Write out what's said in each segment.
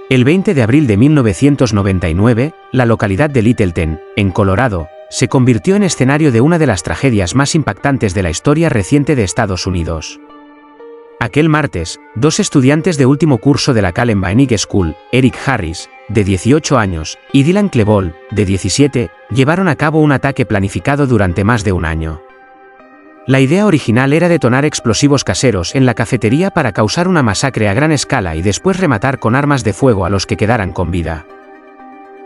El 20 de abril de 1999, la localidad de Littleton, en Colorado, se convirtió en escenario de una de las tragedias más impactantes de la historia reciente de Estados Unidos. Aquel martes, 2 estudiantes de último curso de la Columbine School, Eric Harris, de 18 años, y Dylan Klebold, de 17, llevaron a cabo un ataque planificado durante más de un año. La idea original era detonar explosivos caseros en la cafetería para causar una masacre a gran escala y después rematar con armas de fuego a los que quedaran con vida.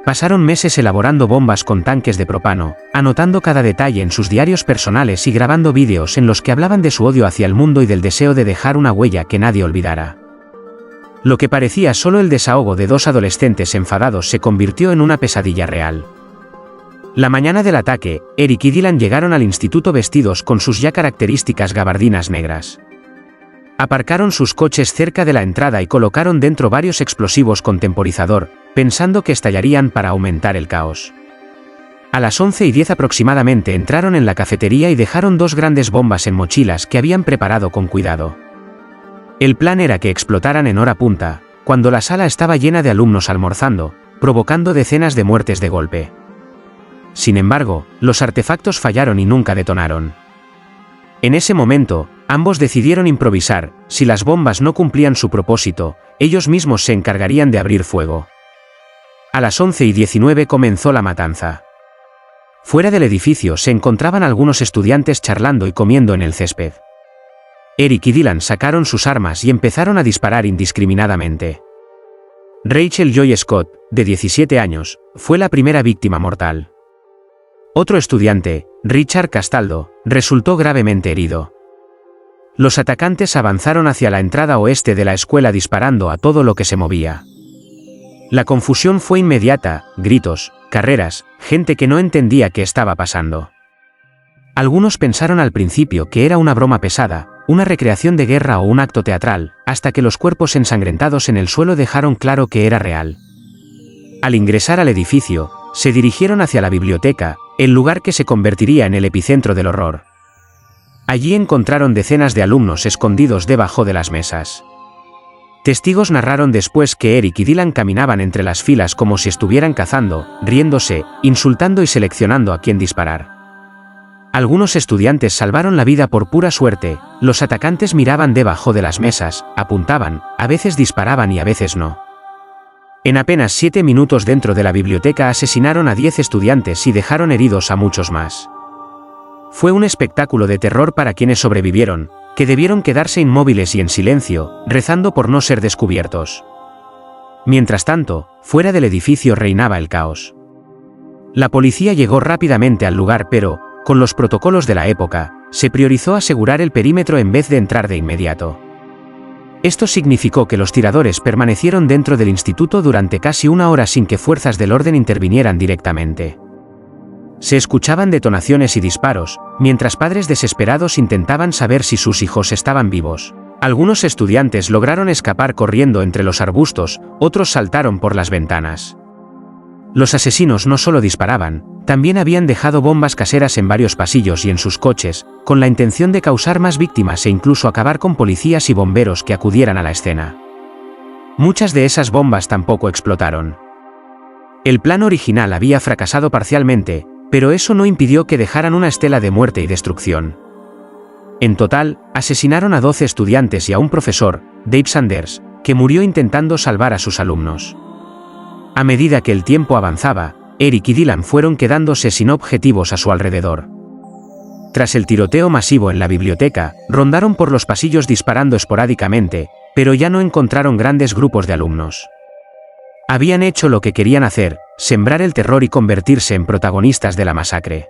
Pasaron meses elaborando bombas con tanques de propano, anotando cada detalle en sus diarios personales y grabando vídeos en los que hablaban de su odio hacia el mundo y del deseo de dejar una huella que nadie olvidara. Lo que parecía solo el desahogo de 2 adolescentes enfadados se convirtió en una pesadilla real. La mañana del ataque, Eric y Dylan llegaron al instituto vestidos con sus ya características gabardinas negras. Aparcaron sus coches cerca de la entrada y colocaron dentro varios explosivos con temporizador, pensando que estallarían para aumentar el caos. A las 11:10 aproximadamente entraron en la cafetería y dejaron 2 grandes bombas en mochilas que habían preparado con cuidado. El plan era que explotaran en hora punta, cuando la sala estaba llena de alumnos almorzando, provocando decenas de muertes de golpe. Sin embargo, los artefactos fallaron y nunca detonaron. En ese momento, ambos decidieron improvisar. Si las bombas no cumplían su propósito, ellos mismos se encargarían de abrir fuego. A las 11:19 comenzó la matanza. Fuera del edificio se encontraban algunos estudiantes charlando y comiendo en el césped. Eric y Dylan sacaron sus armas y empezaron a disparar indiscriminadamente. Rachel Joy Scott, de 17 años, fue la primera víctima mortal. Otro estudiante, Richard Castaldo, resultó gravemente herido. Los atacantes avanzaron hacia la entrada oeste de la escuela disparando a todo lo que se movía. La confusión fue inmediata, gritos, carreras, gente que no entendía qué estaba pasando. Algunos pensaron al principio que era una broma pesada, una recreación de guerra o un acto teatral, hasta que los cuerpos ensangrentados en el suelo dejaron claro que era real. Al ingresar al edificio, se dirigieron hacia la biblioteca, el lugar que se convertiría en el epicentro del horror. Allí encontraron decenas de alumnos escondidos debajo de las mesas. Testigos narraron después que Eric y Dylan caminaban entre las filas como si estuvieran cazando, riéndose, insultando y seleccionando a quién disparar. Algunos estudiantes salvaron la vida por pura suerte. Los atacantes miraban debajo de las mesas, apuntaban, a veces disparaban y a veces no. En apenas 7 minutos dentro de la biblioteca asesinaron a 10 estudiantes y dejaron heridos a muchos más. Fue un espectáculo de terror para quienes sobrevivieron, que debieron quedarse inmóviles y en silencio, rezando por no ser descubiertos. Mientras tanto, fuera del edificio reinaba el caos. La policía llegó rápidamente al lugar pero, con los protocolos de la época, se priorizó asegurar el perímetro en vez de entrar de inmediato. Esto significó que los tiradores permanecieron dentro del instituto durante casi una hora sin que fuerzas del orden intervinieran directamente. Se escuchaban detonaciones y disparos, mientras padres desesperados intentaban saber si sus hijos estaban vivos. Algunos estudiantes lograron escapar corriendo entre los arbustos, otros saltaron por las ventanas. Los asesinos no solo disparaban, también habían dejado bombas caseras en varios pasillos y en sus coches, con la intención de causar más víctimas e incluso acabar con policías y bomberos que acudieran a la escena. Muchas de esas bombas tampoco explotaron. El plan original había fracasado parcialmente, pero eso no impidió que dejaran una estela de muerte y destrucción. En total, asesinaron a 12 estudiantes y a un profesor, Dave Sanders, que murió intentando salvar a sus alumnos. A medida que el tiempo avanzaba, Eric y Dylan fueron quedándose sin objetivos a su alrededor. Tras el tiroteo masivo en la biblioteca, rondaron por los pasillos disparando esporádicamente, pero ya no encontraron grandes grupos de alumnos. Habían hecho lo que querían hacer, sembrar el terror y convertirse en protagonistas de la masacre.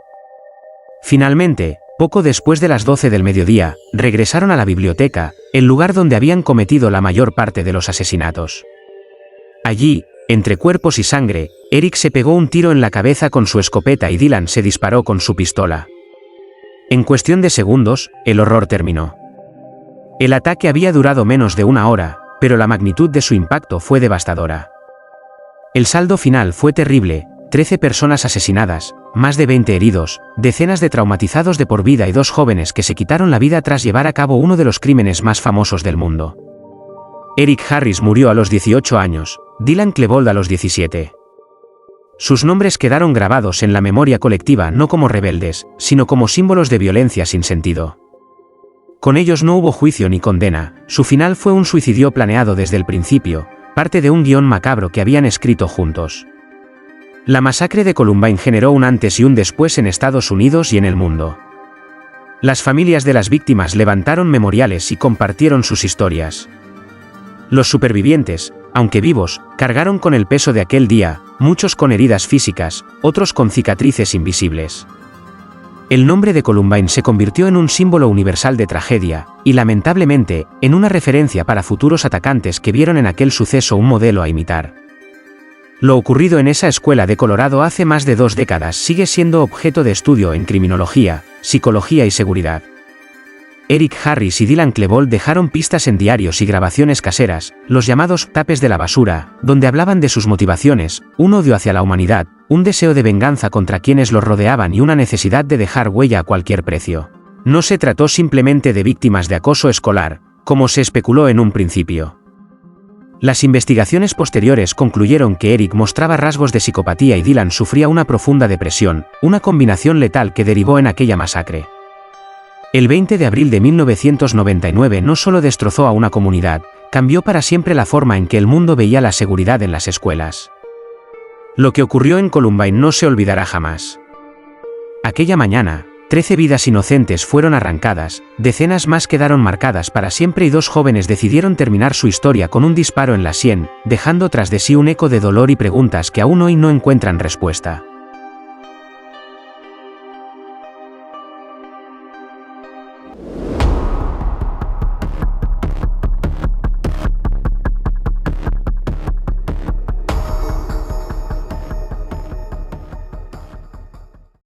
Finalmente, poco después de las 12 del mediodía, regresaron a la biblioteca, el lugar donde habían cometido la mayor parte de los asesinatos. Allí, entre cuerpos y sangre, Eric se pegó un tiro en la cabeza con su escopeta y Dylan se disparó con su pistola. En cuestión de segundos, el horror terminó. El ataque había durado menos de una hora, pero la magnitud de su impacto fue devastadora. El saldo final fue terrible: 13 personas asesinadas, más de 20 heridos, decenas de traumatizados de por vida y 2 jóvenes que se quitaron la vida tras llevar a cabo uno de los crímenes más famosos del mundo. Eric Harris murió a los 18 años, Dylan Klebold a los 17. Sus nombres quedaron grabados en la memoria colectiva no como rebeldes, sino como símbolos de violencia sin sentido. Con ellos no hubo juicio ni condena, su final fue un suicidio planeado desde el principio, parte de un guión macabro que habían escrito juntos. La masacre de Columbine generó un antes y un después en Estados Unidos y en el mundo. Las familias de las víctimas levantaron memoriales y compartieron sus historias. Los supervivientes, aunque vivos, cargaron con el peso de aquel día, muchos con heridas físicas, otros con cicatrices invisibles. El nombre de Columbine se convirtió en un símbolo universal de tragedia, y lamentablemente, en una referencia para futuros atacantes que vieron en aquel suceso un modelo a imitar. Lo ocurrido en esa escuela de Colorado hace más de 2 décadas sigue siendo objeto de estudio en criminología, psicología y seguridad. Eric Harris y Dylan Klebold dejaron pistas en diarios y grabaciones caseras, los llamados tapes de la basura, donde hablaban de sus motivaciones, un odio hacia la humanidad, un deseo de venganza contra quienes los rodeaban y una necesidad de dejar huella a cualquier precio. No se trató simplemente de víctimas de acoso escolar, como se especuló en un principio. Las investigaciones posteriores concluyeron que Eric mostraba rasgos de psicopatía y Dylan sufría una profunda depresión, una combinación letal que derivó en aquella masacre. El 20 de abril de 1999 no solo destrozó a una comunidad, cambió para siempre la forma en que el mundo veía la seguridad en las escuelas. Lo que ocurrió en Columbine no se olvidará jamás. Aquella mañana, 13 vidas inocentes fueron arrancadas, decenas más quedaron marcadas para siempre y 2 jóvenes decidieron terminar su historia con un disparo en la sien, dejando tras de sí un eco de dolor y preguntas que aún hoy no encuentran respuesta.